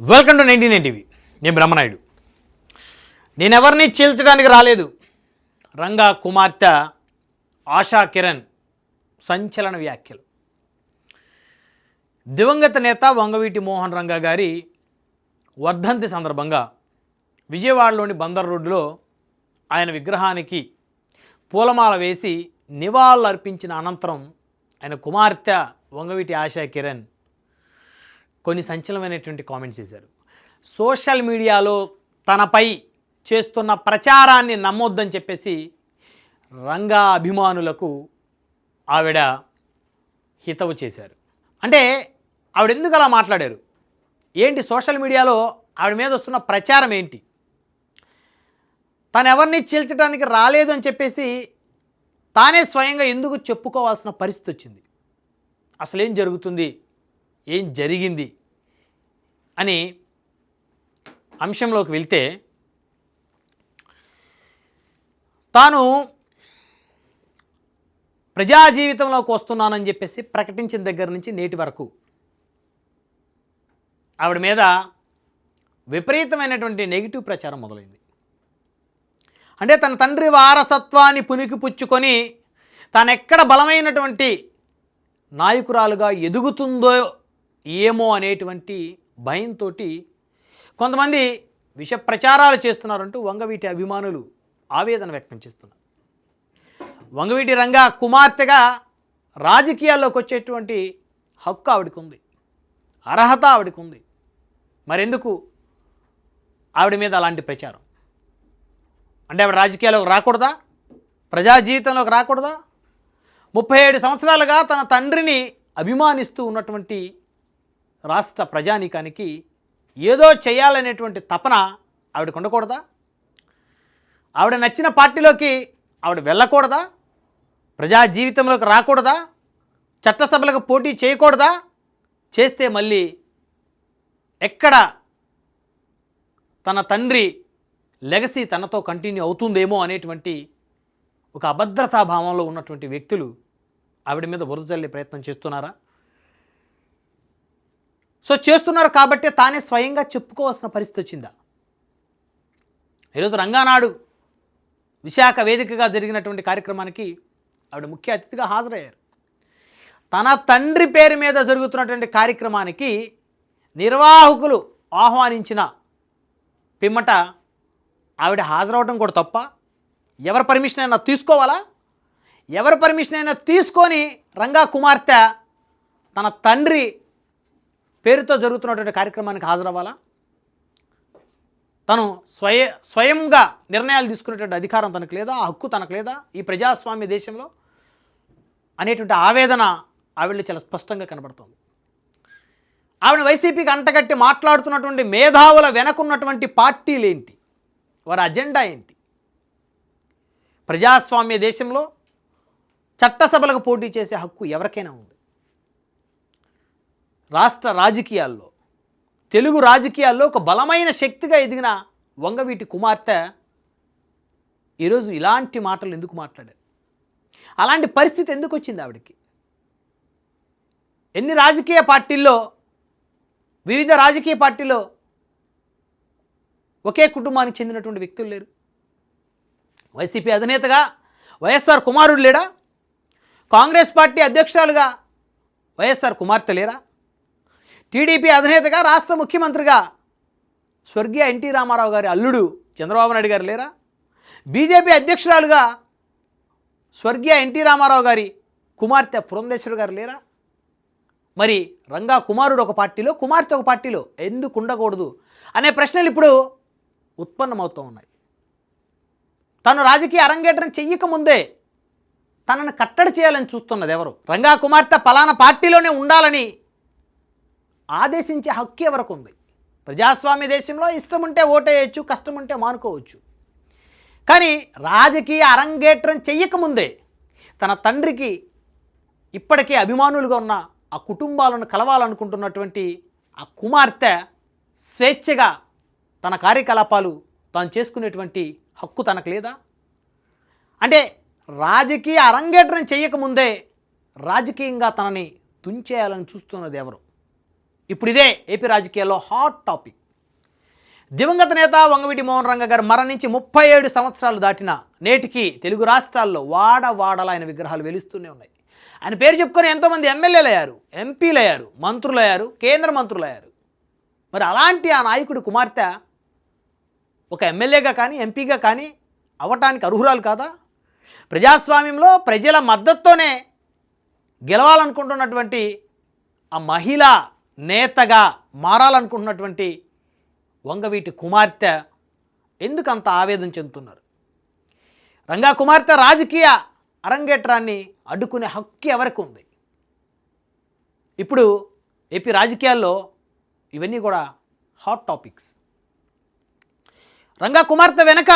Welcome to 99 TV. నేను బ్రహ్మనాయుడు. నేనెవరిని చీల్చడానికి రాలేదు. రంగా కుమార్తె ఆశా కిరణ్ సంచలన వ్యాఖ్యలు. దివంగత నేత వంగవీటి మోహన్ రంగా గారి వర్ధంతి సందర్భంగా విజయవాడలోని బందర్ రోడ్డులో ఆయన విగ్రహానికి పూలమాల వేసి నివాళులు అర్పించిన అనంతరం ఆయన కుమార్తె వంగవీటి ఆశా కిరణ్ కొన్ని సంచలనమైనటువంటి కామెంట్స్ చేశారు. సోషల్ మీడియాలో తనపై చేస్తున్న ప్రచారాన్ని నమ్మొద్దని చెప్పేసి రంగా అభిమానులకు ఆవిడ హితవు చేశారు. అంటే ఆవిడ ఎందుకు అలా మాట్లాడారు? ఏంటి సోషల్ మీడియాలో ఆవిడ మీద వస్తున్న ప్రచారం ఏంటి? తను ఎవరిని చీల్చడానికి రాలేదు అని చెప్పేసి తానే స్వయంగా ఎందుకు చెప్పుకోవాల్సిన పరిస్థితి వచ్చింది? అసలు ఏం జరుగుతుంది, ఏం జరిగింది అని అంశంలోకి వెళ్తే, తాను ప్రజా జీవితంలోకి వస్తున్నానని చెప్పేసి ప్రకటించిన దగ్గర నుంచి నేటి వరకు ఆవిడ మీద విపరీతమైనటువంటి నెగిటివ్ ప్రచారం మొదలైంది. అంటే తన తండ్రి వారసత్వాన్ని పుణికిపుచ్చుకొని తానెక్కడ బలమైనటువంటి నాయకురాలుగా ఎదుగుతుందో ఏమో అనేటువంటి భయంతో కొంతమంది విష ప్రచారాలు చేస్తున్నారంటూ వంగవీటి అభిమానులు ఆవేదన వ్యక్తం చేస్తున్నారు. వంగవీటి రంగా కుమార్తెగా రాజకీయాల్లోకి వచ్చేటువంటి హక్కు ఆవిడకు ఉంది, అర్హత ఆవిడకు ఉంది. మరెందుకు ఆవిడ మీద అలాంటి ప్రచారం? అంటే ఆవిడ రాజకీయాల్లోకి రాకూడదా? ప్రజా జీవితంలోకి రాకూడదా? 37 సంవత్సరాలుగా తన తండ్రిని అభిమానిస్తూ ఉన్నటువంటి రాష్ట్ర ప్రజానీకానికి ఏదో చేయాలనేటువంటి తపన ఆవిడకు ఉండకూడదా? ఆవిడ నచ్చిన పార్టీలోకి ఆవిడ వెళ్ళకూడదా? ప్రజా జీవితంలోకి రాకూడదా? చట్టసభలకు పోటీ చేయకూడదా? చేస్తే మళ్ళీ ఎక్కడ తన తండ్రి లెగసీ తనతో కంటిన్యూ అవుతుందేమో అనేటువంటి ఒక అభద్రతా భావంలో ఉన్నటువంటి వ్యక్తులు ఆవిడ మీద బురద జల్లే ప్రయత్నం చేస్తున్నారా? సో చేస్తున్నారు కాబట్టి తానే స్వయంగా చెప్పుకోవాల్సిన పరిస్థితి వచ్చిందా? ఈరోజు రంగానాడు విశాఖ వేదికగా జరిగినటువంటి కార్యక్రమానికి ఆవిడ ముఖ్య అతిథిగా హాజరయ్యారు. తన తండ్రి పేరు మీద జరుగుతున్నటువంటి కార్యక్రమానికి నిర్వాహకులు ఆహ్వానించిన పిమ్మట ఆవిడ హాజరవడం కూడా తప్ప? ఎవరి పర్మిషన్ అయినా తీసుకోవాలా? ఎవరి పర్మిషన్ అయినా తీసుకొని రంగా కుమార్తె తన తండ్రి పేరుతో జరుగుతున్నటువంటి కార్యక్రమానికి హాజరవ్వాలా? తను స్వయంగా నిర్ణయాలు తీసుకునేటువంటి అధికారం తనకు లేదా? ఆ హక్కు తనకు లేదా ఈ ప్రజాస్వామ్య దేశంలో అనేటువంటి ఆవేదన ఆవిడలో చాలా స్పష్టంగా కనబడుతుంది. ఆవిడ వైసీపీకి అంటగట్టి మాట్లాడుతున్నటువంటి మేధావుల వెనకున్నటువంటి పార్టీలు ఏంటి, వారి అజెండా ఏంటి? ప్రజాస్వామ్య దేశంలో చట్టసభలకు పోటీ చేసే హక్కు ఎవరికైనా ఉంది. రాష్ట్ర రాజకీయాల్లో, తెలుగు రాజకీయాల్లో ఒక బలమైన శక్తిగా ఎదిగిన వంగవీటి కుమార్తె ఈరోజు ఇలాంటి మాటలు ఎందుకు మాట్లాడారు? అలాంటి పరిస్థితి ఎందుకు వచ్చింది ఆవిడకి? ఎన్ని రాజకీయ పార్టీల్లో, వివిధ రాజకీయ పార్టీలో ఒకే కుటుంబానికి చెందినటువంటి వ్యక్తులు లేరు? వైసీపీ అధినేతగా వైఎస్ఆర్ కుమారుడు లేడా? కాంగ్రెస్ పార్టీ అధ్యక్షురాలుగా వైఎస్ఆర్ కుమార్తె లేరా? టీడీపీ అధినేతగా రాష్ట్ర ముఖ్యమంత్రిగా స్వర్గీయ ఎన్టీ రామారావు గారి అల్లుడు చంద్రబాబు నాయుడు గారు లేరా? బీజేపీ అధ్యక్షురాలుగా స్వర్గీయ ఎన్టీ రామారావు గారి కుమార్తె పురంధేశ్వరి గారు లేరా? మరి రంగా కుమారుడు ఒక పార్టీలో, కుమార్తె ఒక పార్టీలో ఎందుకు ఉండకూడదు అనే ప్రశ్నలు ఇప్పుడు ఉత్పన్నమవుతూ ఉన్నాయి. తను రాజకీయ అరంగేట్రం చెయ్యకముందే తనను కట్టడి చేయాలని చూస్తున్నది ఎవరు? రంగా కుమార్తె పలానా పార్టీలోనే ఉండాలని ఆదేశించే హక్కు ఎవరికి ఉంది? ప్రజాస్వామ్య దేశంలో ఇష్టం ఉంటే ఓటేయచ్చు, కష్టం ఉంటే మానుకోవచ్చు. కానీ రాజకీయ అరంగేట్రం చెయ్యకముందే తన తండ్రికి ఇప్పటికే అభిమానులుగా ఉన్న ఆ కుటుంబాలను కలవాలనుకుంటున్నటువంటి ఆ కుమార్తె స్వేచ్ఛగా తన కార్యకలాపాలు తాను చేసుకునేటువంటి హక్కు తనకు లేదా? అంటే రాజకీయ అరంగేట్రం చేయకముందే రాజకీయంగా తనని తుంచేయాలని చూస్తున్నది ఎవరు? ఇప్పుడు ఇదే ఏపీ రాజకీయాల్లో హాట్ టాపిక్. దివంగత నేత వంగవీటి మోహన్ రంగ గారు మరణించి 37 సంవత్సరాలు దాటిన నేటికి తెలుగు రాష్ట్రాల్లో వాడవాడలా ఆయన విగ్రహాలు వెలుస్తూనే ఉన్నాయి. ఆయన పేరు చెప్పుకొని ఎంతోమంది ఎమ్మెల్యేలు అయ్యారు, ఎంపీలు అయ్యారు, మంత్రులు అయ్యారు, కేంద్ర మంత్రులు అయ్యారు. మరి అలాంటి ఆ నాయకుడి కుమార్తె ఒక ఎమ్మెల్యేగా కానీ ఎంపీగా కానీ అవ్వటానికి అర్హురాలు కాదా? ప్రజాస్వామ్యంలో ప్రజల మద్దతుతోనే గెలవాలనుకుంటున్నటువంటి ఆ మహిళా నేతగా మారాలనుకుంటున్నటువంటి వంగవీటి కుమార్తె ఎందుకు అంత ఆవేదన చెందుతున్నారు? రంగా కుమార్తె రాజకీయ అరంగేట్రాన్ని అడ్డుకునే హక్కు ఎవరికి ఉంది? ఇప్పుడు ఏపీ రాజకీయాల్లో ఇవన్నీ కూడా హాట్ టాపిక్స్. రంగా కుమార్తె వెనక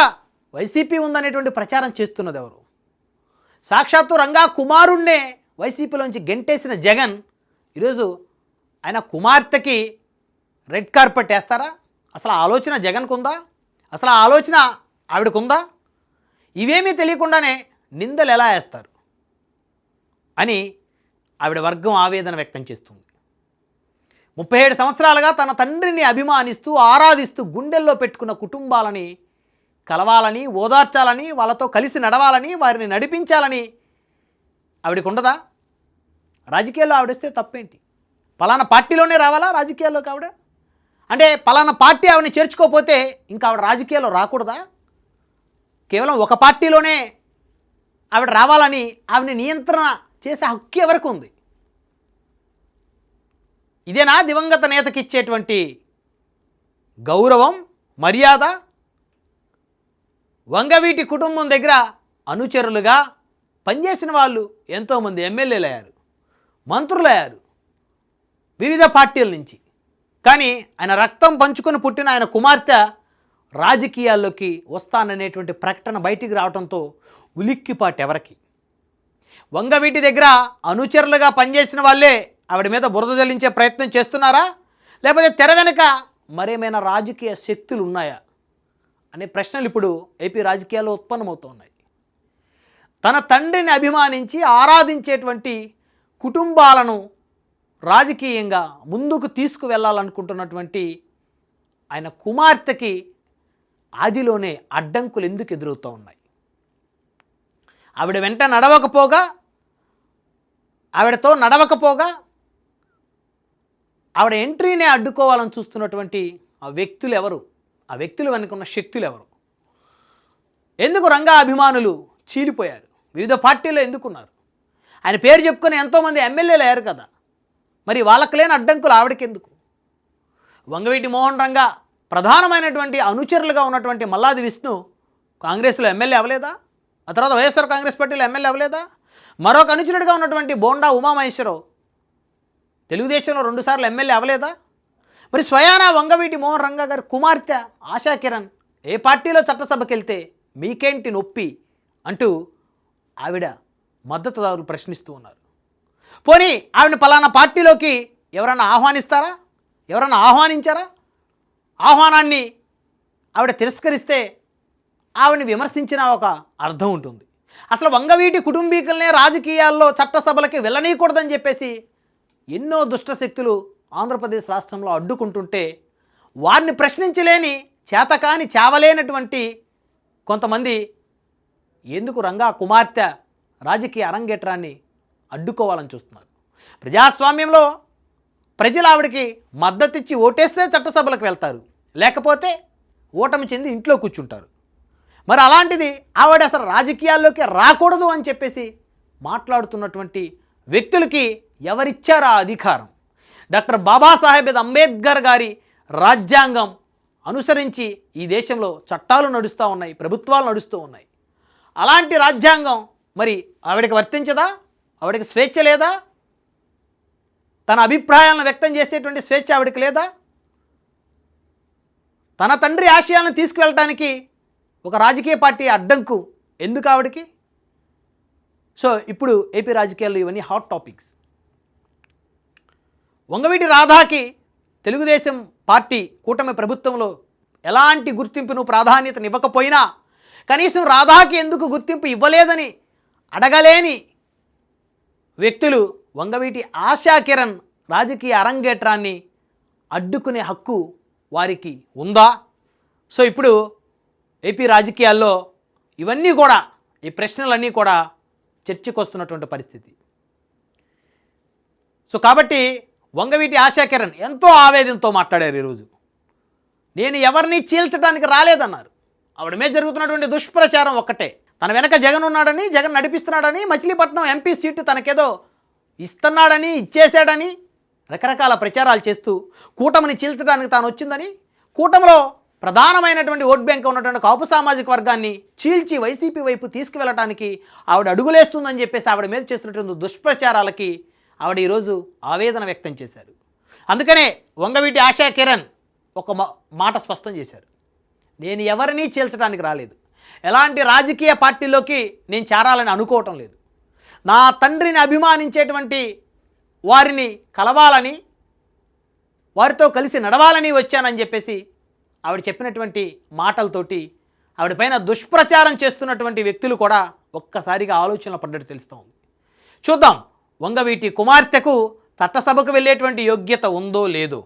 వైసీపీ ఉందనేటువంటి ప్రచారం చేస్తున్నది ఎవరు? సాక్షాత్తు రంగా కుమారుణ్ణే వైసీపీలోంచి గెంటేసిన జగన్ ఈరోజు ఆయన కుమార్తెకి రెడ్ కార్పెట్ వేస్తారా? అసలు ఆలోచన జగన్కు ఉందా? అసలు ఆలోచన ఆవిడకుందా? ఇవేమీ తెలియకుండానే నిందలు ఎలా వేస్తారు అని ఆవిడ వర్గం ఆవేదన వ్యక్తం చేస్తుంది. 37 సంవత్సరాలుగా తన తండ్రిని అభిమానిస్తూ ఆరాధిస్తూ గుండెల్లో పెట్టుకున్న కుటుంబాలని కలవాలని, ఓదార్చాలని, వాళ్ళతో కలిసి నడవాలని, వారిని నడిపించాలని ఆవిడకు ఉండదా? రాజకీయాల్లో ఆవిడొస్తే తప్పేంటి? పలానా పార్టీలోనే రావాలా రాజకీయాల్లోకి ఆవిడ? అంటే పలానా పార్టీ ఆవిడని చేర్చుకోకపోతే ఇంకా ఆవిడ రాజకీయాల్లో రాకూడదా? కేవలం ఒక పార్టీలోనే ఆవిడ రావాలని ఆవిడని నియంత్రణ చేసే హక్కు ఎవరికి ఉంది? ఇదేనా దివంగత నేతకి ఇచ్చేటువంటి గౌరవం, మర్యాద? వంగవీటి కుటుంబం దగ్గర అనుచరులుగా పనిచేసిన వాళ్ళు ఎంతోమంది ఎమ్మెల్యేలు అయ్యారు, మంత్రులు అయ్యారు వివిధ పార్టీల నుంచి. కానీ ఆయన రక్తం పంచుకొని పుట్టిన ఆయన కుమార్తె రాజకీయాల్లోకి వస్తాననేటువంటి ప్రకటన బయటికి రావడంతో ఉలిక్కిపాటు ఎవరికి? వంగవీటి దగ్గర అనుచరులుగా పనిచేసిన వాళ్ళే ఆవిడ మీద బురద జల్లించే ప్రయత్నం చేస్తున్నారా? లేకపోతే తెర వెనుక మరేమైనా రాజకీయ శక్తులు ఉన్నాయా అనే ప్రశ్నలు ఇప్పుడు ఏపీ రాజకీయాల్లో ఉత్పన్నమవుతున్నాయి. తన తండ్రిని అభిమానించి ఆరాధించేటువంటి కుటుంబాలను రాజకీయంగా ముందుకు తీసుకువెళ్ళాలనుకుంటున్నటువంటి ఆయన కుమార్తెకి ఆదిలోనే అడ్డంకులు ఎందుకు ఎదురవుతూ ఉన్నాయి? ఆవిడ వెంట నడవకపోగా, ఆవిడతో నడవకపోగా ఆవిడ ఎంట్రీనే అడ్డుకోవాలని చూస్తున్నటువంటి ఆ వ్యక్తులు ఎవరు? ఆ వ్యక్తులు వెనుకున్న శక్తులు ఎవరు? ఎందుకు రంగా అభిమానులు చీలిపోయారు? వివిధ పార్టీల్లో ఎందుకున్నారు? ఆయన పేరు చెప్పుకొని ఎంతోమంది ఎమ్మెల్యేలు అయ్యారు కదా, మరి వాళ్ళకి లేని అడ్డంకులు ఆవిడకి ఎందుకు? వంగవీటి మోహన్ రంగా ప్రధానమైనటువంటి అనుచరులుగా ఉన్నటువంటి మల్లాది విష్ణు కాంగ్రెస్లో ఎమ్మెల్యే అవ్వలేదా? ఆ తర్వాత వైఎస్ఆర్ కాంగ్రెస్ పార్టీలో ఎమ్మెల్యే అవ్వలేదా? మరొక అనుచరుడిగా ఉన్నటువంటి బోండా ఉమామహేశ్వరరావు తెలుగుదేశంలో 2 సార్లు ఎమ్మెల్యే అవ్వలేదా? మరి స్వయానా వంగవీటి మోహన్ రంగా గారి కుమార్తె ఆశా కిరణ్ ఏ పార్టీలో చట్టసభకి వెళ్తే మీకేంటి నొప్పి అంటూ ఆవిడ మద్దతుదారులు ప్రశ్నిస్తూ ఉన్నారు. పోనీ ఆవిడని పలానా పార్టీలోకి ఎవరన్నా ఆహ్వానిస్తారా? ఎవరన్నా ఆహ్వానించారా? ఆహ్వానాన్ని ఆవిడ తిరస్కరిస్తే ఆవిడని విమర్శించిన ఒక అర్థం ఉంటుంది. అసలు వంగవీటి కుటుంబీకులనే రాజకీయాల్లో చట్టసభలకి వెళ్ళనీయకూడదని చెప్పేసి ఎన్నో దుష్టశక్తులు ఆంధ్రప్రదేశ్ రాష్ట్రంలో అడ్డుకుంటుంటే వారిని ప్రశ్నించలేని చేతకాని చావలేనటువంటి కొంతమంది ఎందుకు రంగా కుమార్తె రాజకీయ అరంగేట్రాన్ని అడ్డుకోవాలని చూస్తున్నారు? ప్రజాస్వామ్యంలో ప్రజలు ఆవిడకి మద్దతిచ్చి ఓటేస్తే చట్టసభలకు వెళ్తారు, లేకపోతే ఓటమి చెంది ఇంట్లో కూర్చుంటారు. మరి అలాంటిది ఆవిడ అసలు రాజకీయాల్లోకి రాకూడదు అని చెప్పేసి మాట్లాడుతున్నటువంటి వ్యక్తులకి ఎవరిచ్చారు ఆ అధికారం? డాక్టర్ బాబాసాహెబ్ అంబేద్కర్ గారి రాజ్యాంగం అనుసరించి ఈ దేశంలో చట్టాలు నడుస్తూ ఉన్నాయి, ప్రభుత్వాలు నడుస్తూ ఉన్నాయి. అలాంటి రాజ్యాంగం మరి ఆవిడకి వర్తించదా? ఆవిడకి స్వేచ్ఛ లేదా? తన అభిప్రాయాలను వ్యక్తం చేసేటువంటి స్వేచ్ఛ ఆవిడకి లేదా? తన తండ్రి ఆశయాలను తీసుకువెళ్ళటానికి ఒక రాజకీయ పార్టీ అడ్డంకు ఎందుకు ఆవిడకి? సో ఇప్పుడు ఏపీ రాజకీయాల్లో ఇవన్నీ హాట్ టాపిక్స్. వంగవీటి రాధాకి తెలుగుదేశం పార్టీ కూటమి ప్రభుత్వంలో ఎలాంటి గుర్తింపును ప్రాధాన్యతనివ్వకపోయినా కనీసం రాధాకి ఎందుకు గుర్తింపు ఇవ్వలేదని అడగలేని వ్యక్తులు వంగవీటి ఆశా కిరణ్ రాజకీయ అరంగేట్రాన్ని అడ్డుకునే హక్కు వారికి ఉందా? సో ఇప్పుడు ఏపీ రాజకీయాల్లో ఇవన్నీ కూడా, ఈ ప్రశ్నలన్నీ కూడా చర్చకు వస్తున్నటువంటి పరిస్థితి. సో కాబట్టి వంగవీటి ఆశా కిరణ్ ఎంతో ఆవేదనతో మాట్లాడారు ఈరోజు. నేను ఎవరిని చీల్చడానికి రాలేదన్నారు. ఆవిడ మీద జరుగుతున్నటువంటి దుష్ప్రచారం ఒక్కటే, తన వెనక జగన్ ఉన్నాడని, జగన్ నడిపిస్తున్నాడని, మచిలీపట్నం ఎంపీ సీటు తనకేదో ఇస్తున్నాడని, ఇచ్చేశాడని రకరకాల ప్రచారాలు చేస్తూ కూటమిని చీల్చడానికి తాను వచ్చిందని, కూటమిలో ప్రధానమైనటువంటి ఓట్ బ్యాంక్ ఉన్నటువంటి కాపు సామాజిక వర్గాన్ని చీల్చి వైసీపీ వైపు తీసుకువెళ్ళడానికి ఆవిడ అడుగులేస్తుందని చెప్పేసి ఆవిడ మీద చేస్తున్నటువంటి దుష్ప్రచారాలకి ఆవిడ ఈరోజు ఆవేదన వ్యక్తం చేశారు. అందుకనే వంగవీటి ఆశా కిరణ్ ఒక మాట స్పష్టం చేశారు. నేను ఎవరినీ చీల్చడానికి రాలేదు, ఎలాంటి రాజకీయ పార్టీలోకి నేను చేరాలని అనుకోవటం లేదు, నా తండ్రిని అభిమానించేటువంటి వారిని కలవాలని, వారితో కలిసి నడవాలని వచ్చానని చెప్పేసి ఆవిడ చెప్పినటువంటి మాటలతోటి ఆవిడ పైన దుష్ప్రచారం చేస్తున్నటువంటి వ్యక్తులు కూడా ఒక్కసారిగా ఆలోచనలు పడ్డట్టు తెలుస్తోంది. చూద్దాం వంగవీటి కుమార్తెకు చట్టసభకు వెళ్ళేటువంటి యోగ్యత ఉందో లేదో.